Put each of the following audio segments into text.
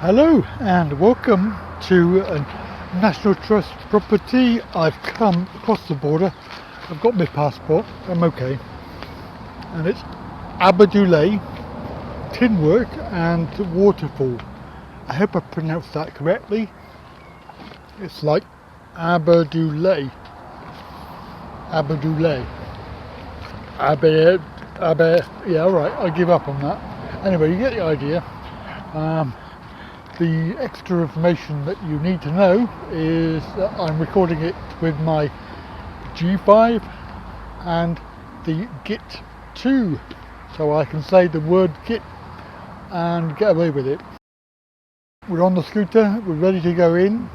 Hello and welcome to a National Trust property. I've come across the border, I've got my passport, I'm okay, and it's Aberdulais Tin Work and Waterfall. I hope I pronounced that correctly. It's like Aberdulais, yeah, alright, I give up on that. Anyway, you get the idea. The extra information that you need to know is that I'm recording it with my G5 and the Git 2, so I can say the word Git and get away with it. We're on the scooter, we're ready to go in.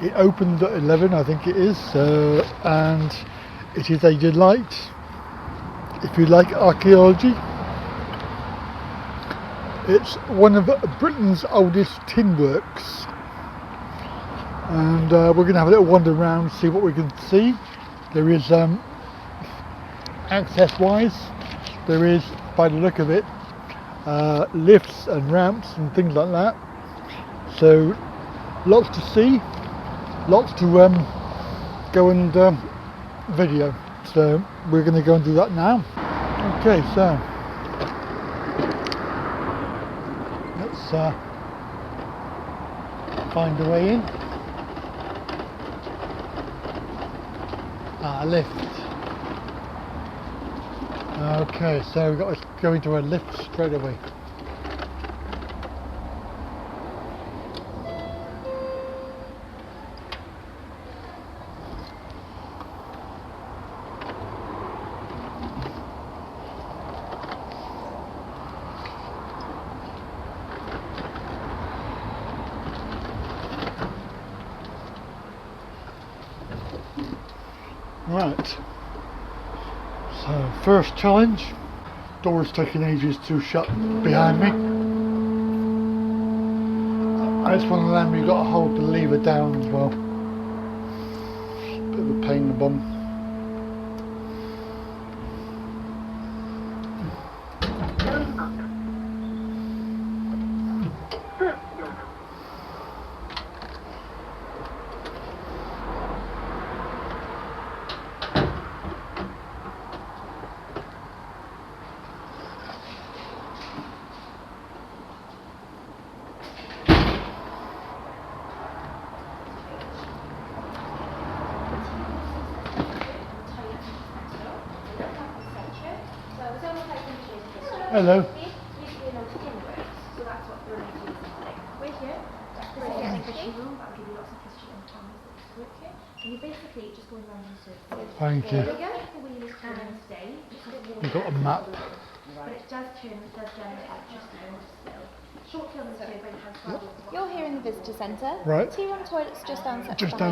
It opened at 11, I think it is, and it is a delight if you like archaeology. It's one of Britain's oldest tin works, and we're going to have a little wander around, see what we can see. There is access wise, there is, by the look of it, lifts and ramps and things like that, so lots to see, lots to go and video, so we're going to go and do that now. Okay, so let's find a way in. Lift. Okay, so we've got to go into a lift straight away. Right, so first challenge, door's taking ages to shut behind me. It's one of them you've got to hold the lever down as well. Bit of a pain in the bum. Hello. Thank you. We've got a map. But it does turn, it does generate electricity. Short term You're here in the visitor centre. Right. Tea room toilets just down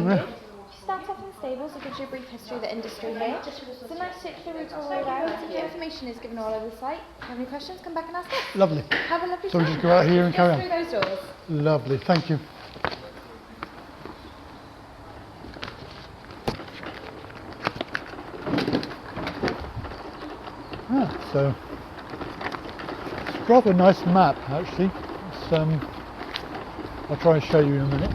there. She starts off in the stables, it gives you a brief history of the industry here. It's a nice circular route all the way around. The information is given all over the site. If you have any questions, come back and ask us. Lovely. Have a lovely So time. we just go out here and carry on. Through those doors. Lovely, thank you. So it's rather a nice map actually. It's, I'll try and show you in a minute.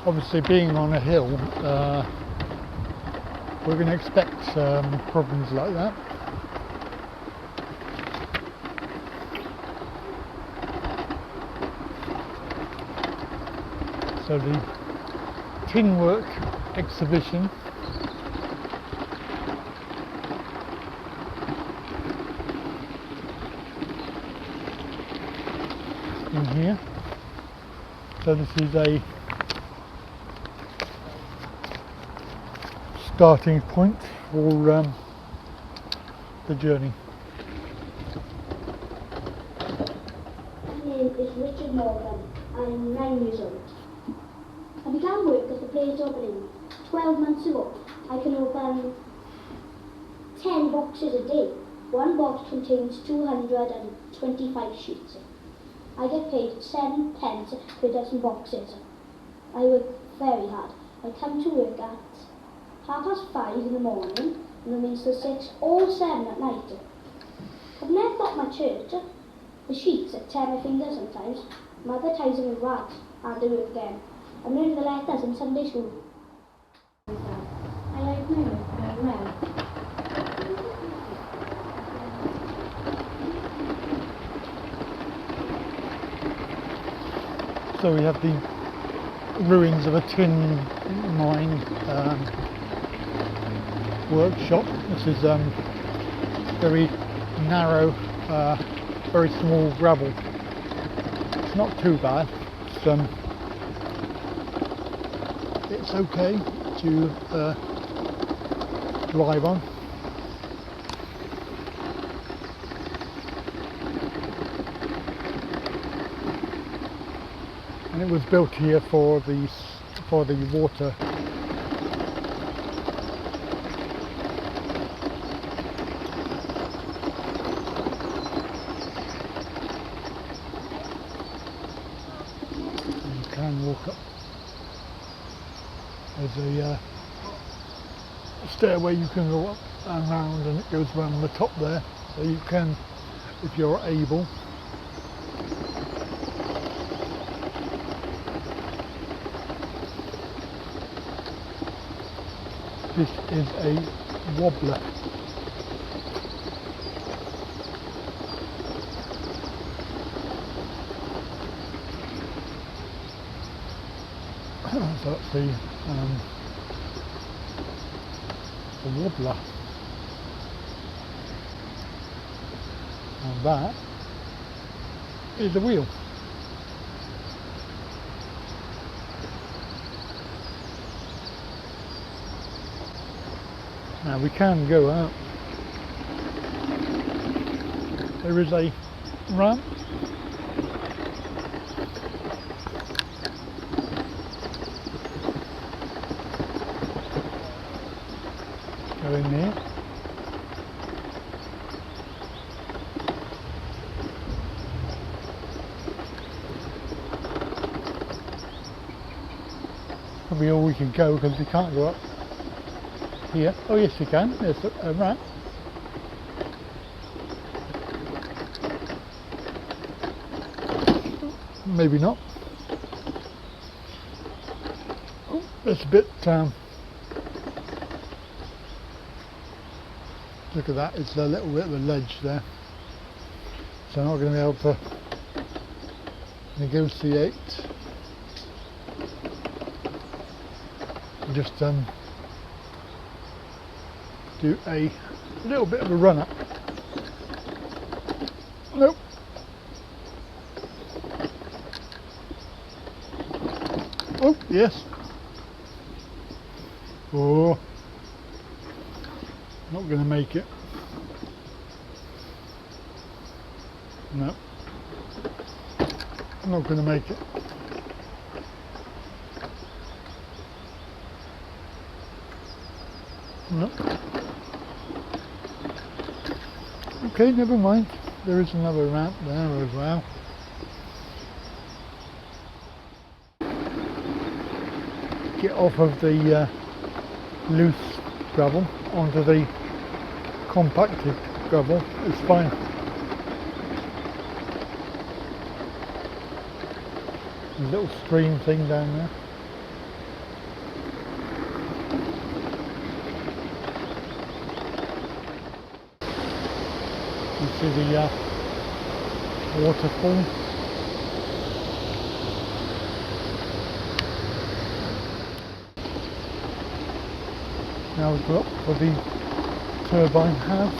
Obviously, being on a hill, we're going to expect problems like that. So the tin work exhibition in here. So this is a starting point for the journey. My name is Richard Morgan. I'm 9 years old. I began work at the plate opening 12 months ago. I can open 10 boxes a day. One box contains 225 sheets. I get paid 7 pence per dozen boxes. I work very hard. I come to work at 5:30 in the morning and remains till 6 or 7 at night. I've never got my church. The sheets tear my fingers sometimes. Mother ties them with rags and I work again. I'm learning the letters in Sunday school. I like my work very well. So we have the ruins of a tin mine workshop. This is very narrow, very small gravel. It's not too bad. It's okay to drive on. And it was built here for the water. You can walk up. There's a stairway you can go up and round, and it goes around the top there, so you can, if you're able. This is a wobbler. So that's the wobbler. And that is the wheel. Now we can go out. There is a ramp. Go in there. Probably all we can go because we can't go up here. Oh yes you can, there's a ramp. Maybe not. Oh, that's a bit, look at that, it's a little bit of a ledge there. So I'm not going to be able to negotiate. Just do a little bit of a run up. Nope. Oh, yes. Oh, not going to make it. No, not going to make it. No. Okay, never mind. There is another ramp there as well. Get off of the loose gravel onto the compacted gravel. It's fine. There's a little stream thing down there. You see the waterfall. Now we've got for the turbine house.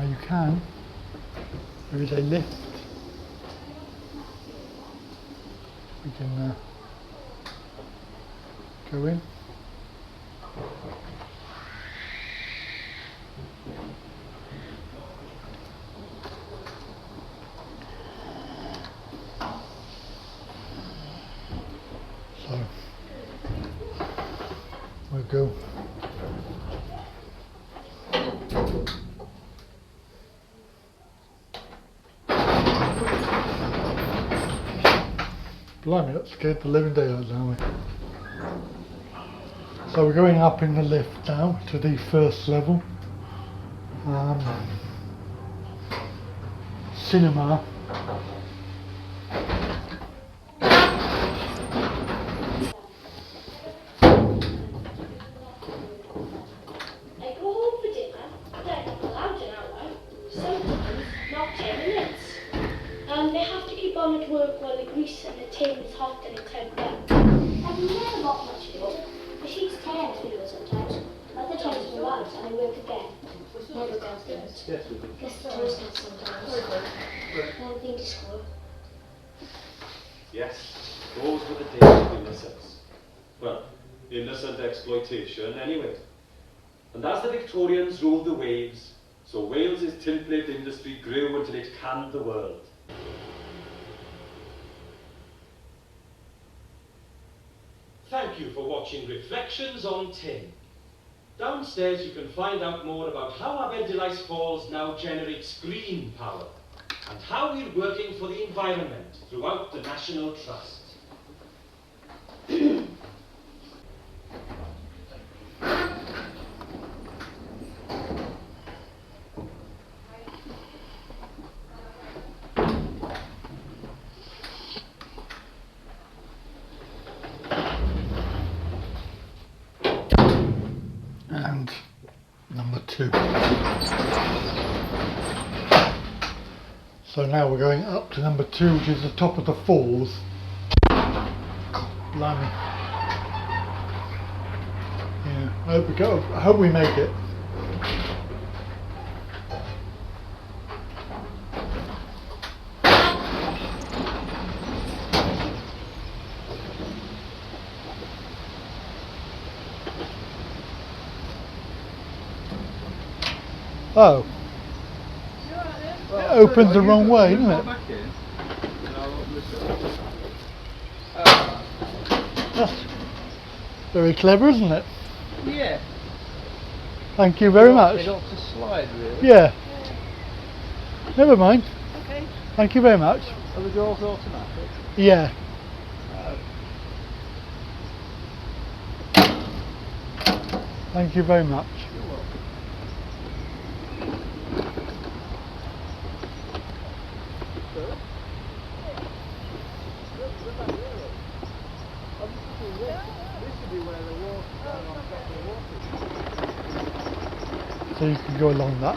Now you can, there is a lift. We can go in. So we'll go. Blimey, that scared the living daylights out of me. So we're going up in the lift now to the first level. Cinema. I go home for dinner, then allowed an hour, sometimes not 10 minutes. They have to keep on at work while the grease and the tin is hot and it's out there. I've never got much food. The sheets tear as we do sometimes. Other times we out and I work again. Not the downstairs. Yes, the toasters sometimes. Anything to school. Yes, those were the days of innocence. Well, innocent exploitation anyway. And as the Victorians ruled the waves, so Wales's tin plate industry grew until it canned the world. Thank you for watching Reflections on Tin. Downstairs you can find out more about how Aberdulais Falls now generates green power and how we're working for the environment throughout the National Trust. And number 2. So now we're going up to number 2, which is the top of the falls. Blimey. Yeah, I hope we make it. Oh. It opened the wrong way, didn't it? That's very clever, isn't it? Yeah. Thank you very much. It ought to slide, really. Yeah. Never mind. Okay. Thank you very much. Are the doors automatic? Yeah. Thank you very much. You're welcome. So you can go along that.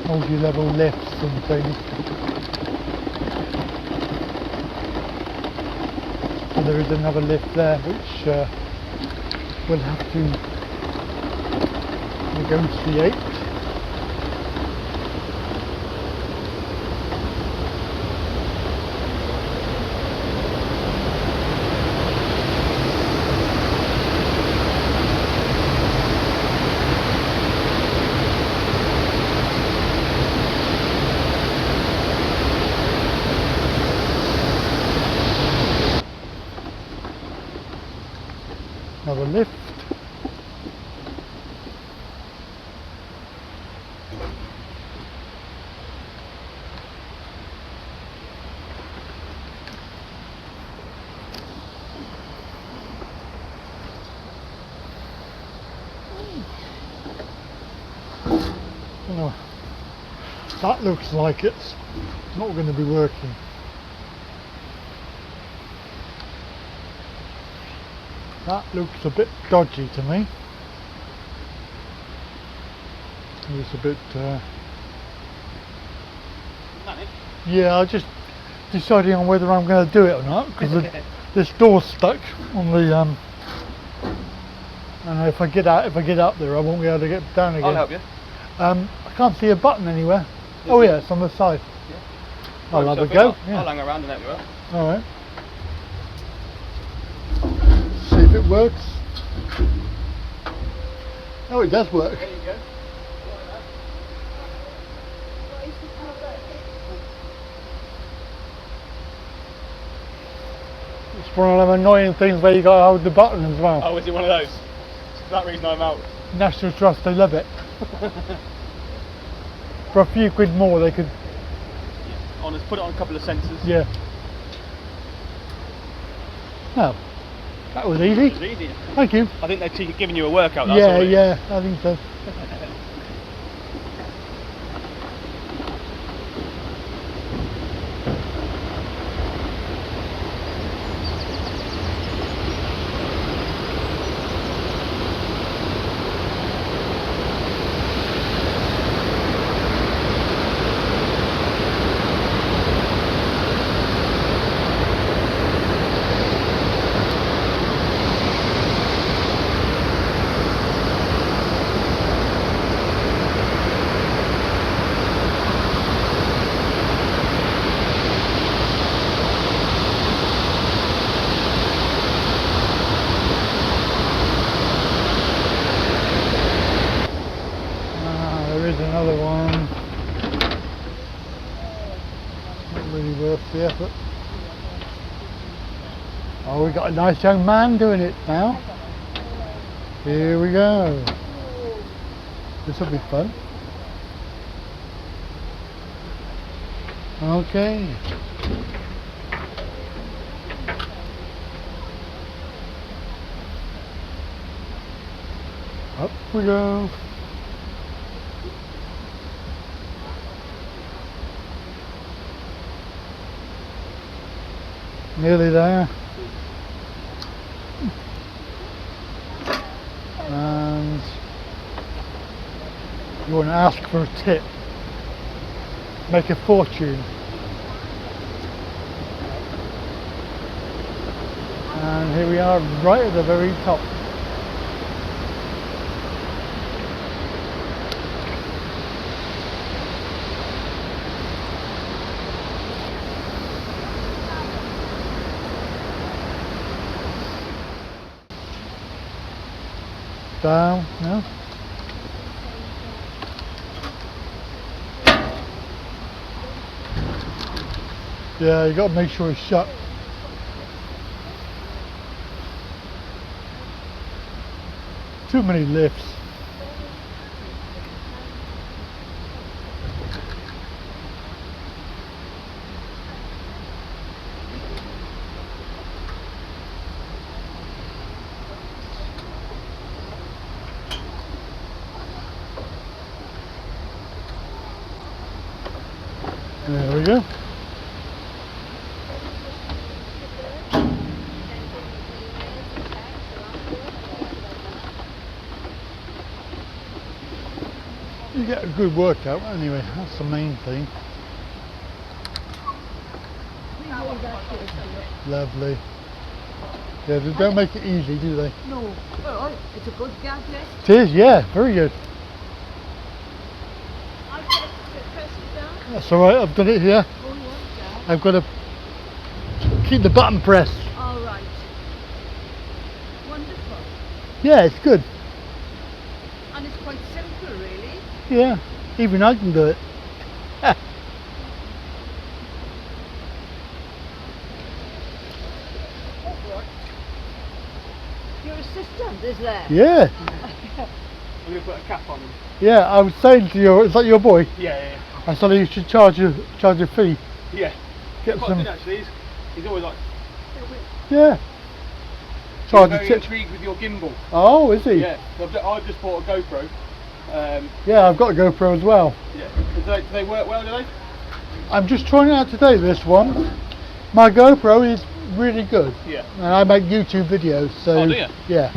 Multi-level lifts and things. And there is another lift there which we'll have to negotiate. Another lift. Oh, that looks like it's not going to be working. That looks a bit dodgy to me. It's a bit Yeah, I was just deciding on whether I'm going to do it or not because this door's stuck on the and if I get up there, I won't be able to get down again. I'll help you. I can't see a button anywhere. Oh yeah, it's on the side. Yeah. I'll have a go. Yeah. I'll hang around and help you out. All right. See if it works. Oh, it does work. There you go. It's one of them annoying things where you got to hold the button as well. Oh, is it one of those? For that reason I'm out. National Trust, they love it. For a few quid more, they could. Let's put it on a couple of sensors. Yeah. Well, that was easy. It was easy. Thank you. I think they're giving you a workout. That's Yeah, all it is. yeah, I think so. There's another one. Not really worth the effort. Oh, we got a nice young man doing it now. Here we go. This will be fun. Okay. Up we go. Nearly there. And you want to ask for a tip. Make a fortune. And here we are, right at the very top. Down, no? Yeah, you got to make sure it's shut. Too many lifts. There we go. You get a good workout anyway, that's the main thing. Lovely. Yeah, they don't make it easy, do they? No, well, it's a good gadget. It is, yeah, very good. I press it down. That's alright, I've done it here. Oh, yeah. I've got to keep the button pressed. All right. Wonderful. Yeah, it's good. And it's quite simple, really. Yeah, even I can do it. Your assistant is there. Yeah, I'm going to put a cap on him. yeah, I was saying to you, is that your boy? Yeah. I said you should charge a fee. Yeah. Get Quite some, good actually. He's always like, yeah. he's Charge a very tip. intrigued with your gimbal. Oh, is he? Yeah. I've just bought a GoPro. Yeah, I've got a GoPro as well. Yeah. Do they work well, do they? I'm just trying it out today, this one. My GoPro is really good. Yeah. And I make YouTube videos, so Oh, do you? yeah. Yeah.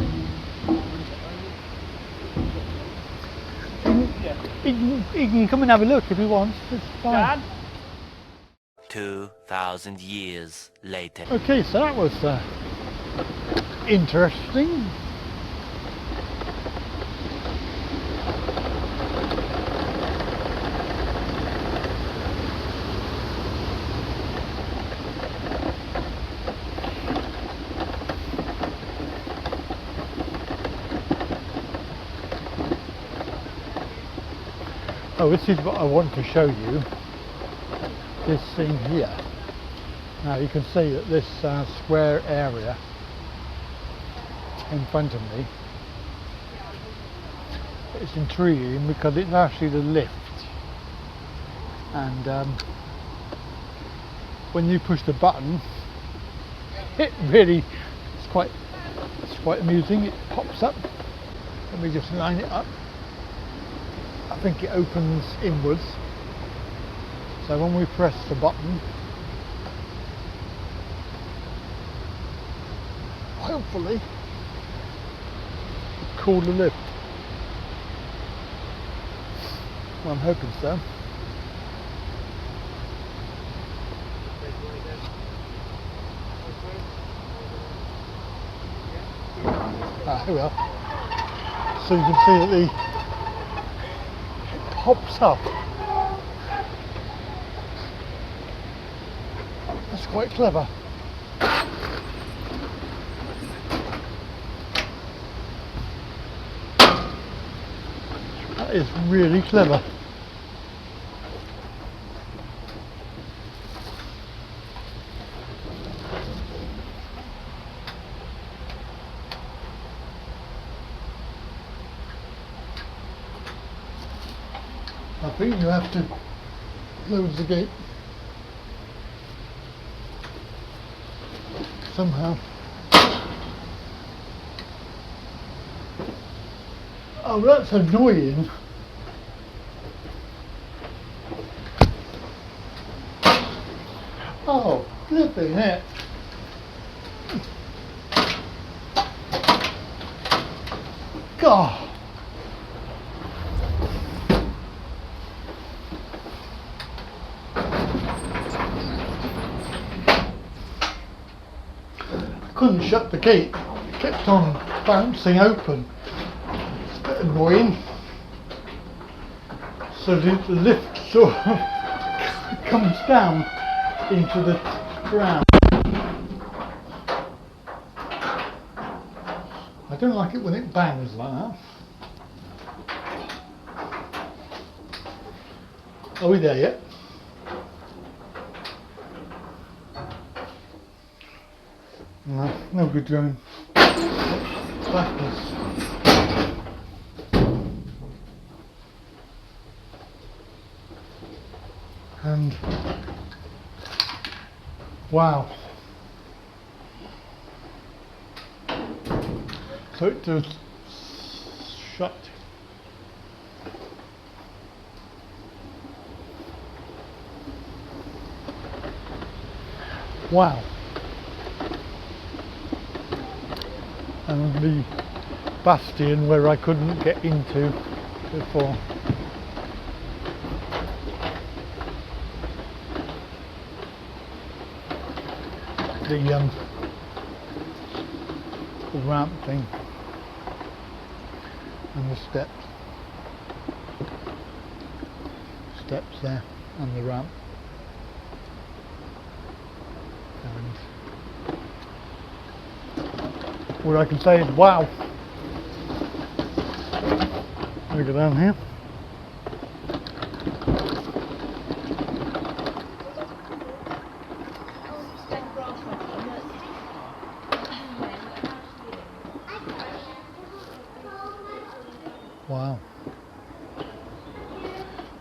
He can come and have a look if he wants. It's fine. Dad? 2,000 years later. Okay, so that was interesting. Oh, this is what I want to show you. This thing here. Now you can see that this square area in front of me, it's intriguing because it's actually the lift, and when you push the button, it really, it's quite amusing. It pops up. Let me just line it up. I think it opens inwards, so when we press the button, hopefully cool the lift. Well, I'm hoping so. Here we are. So you can see that it pops up. That's quite clever. That is really clever. I think you have to close the gate somehow. Oh, that's annoying. Oh, flipping heck. God. Couldn't shut the gate. It kept on bouncing open. It's a bit annoying. So the lift sort of comes down into the ground. I don't like it when it bangs like that. Are we there yet? No, no good going backwards. And wow. So it does shut. Wow. And the bastion where I couldn't get into before. The ramp thing and the steps there and the ramp, and what I can say is wow. Let me go down here. Wow.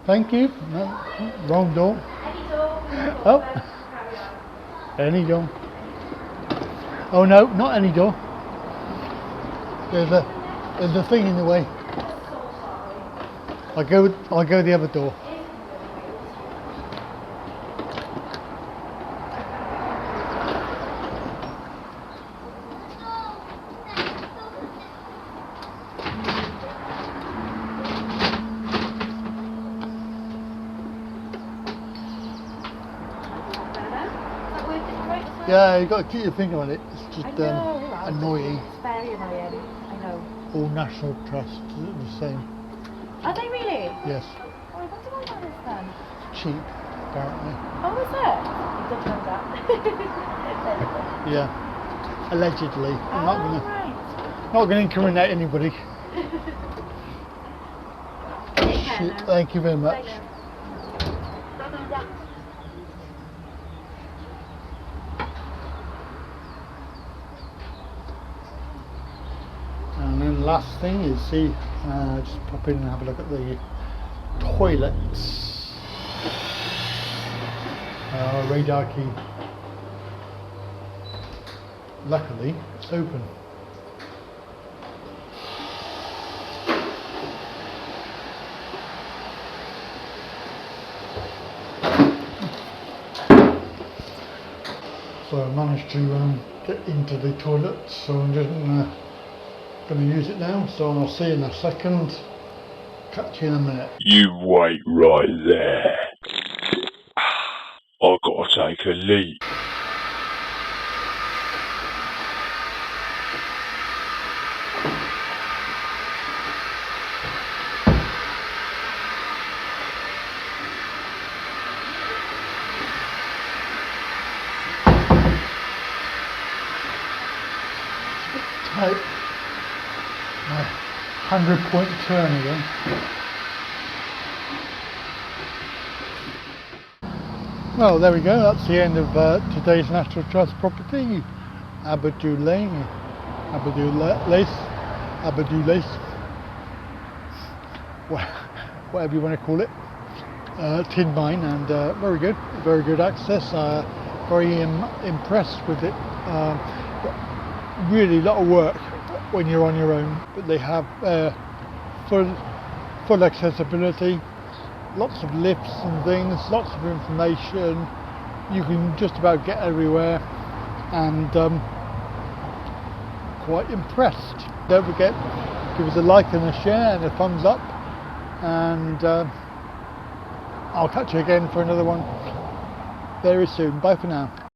Thank you. No, wrong door. Oh. Any door. Oh no, not any door. There's a thing in the way. I'll go the other door. Yeah, you've got to keep your finger on it. It's just I know. annoying. It's very annoying. I know. All National Trusts are the same. Are they really? Yes. Oh, I wonder why that is then. Cheap, apparently. Oh, is it? You did know that. Yeah. Allegedly. I'm Right. not gonna incriminate anybody. Take care now. Thank you very much. Bye. And then last thing is just pop in and have a look at the toilets. Radar key. Luckily, it's open. So I managed to get into the toilet, so I'm just going to use it now, so I'll see you in a second. Catch you in a minute. You wait right there. I gotta take a leak. Right. My 100-point turn again. Well, there we go. That's the end of today's National Trust property, Aberdulais, whatever you want to call it, tin mine, and very good access. Very impressed with it. Really a lot of work when you're on your own, but they have full accessibility. Lots of lifts and things, lots of information. You can just about get everywhere, and quite impressed. Don't forget, give us a like and a share and a thumbs up, and I'll catch you again for another one very soon. Bye for now.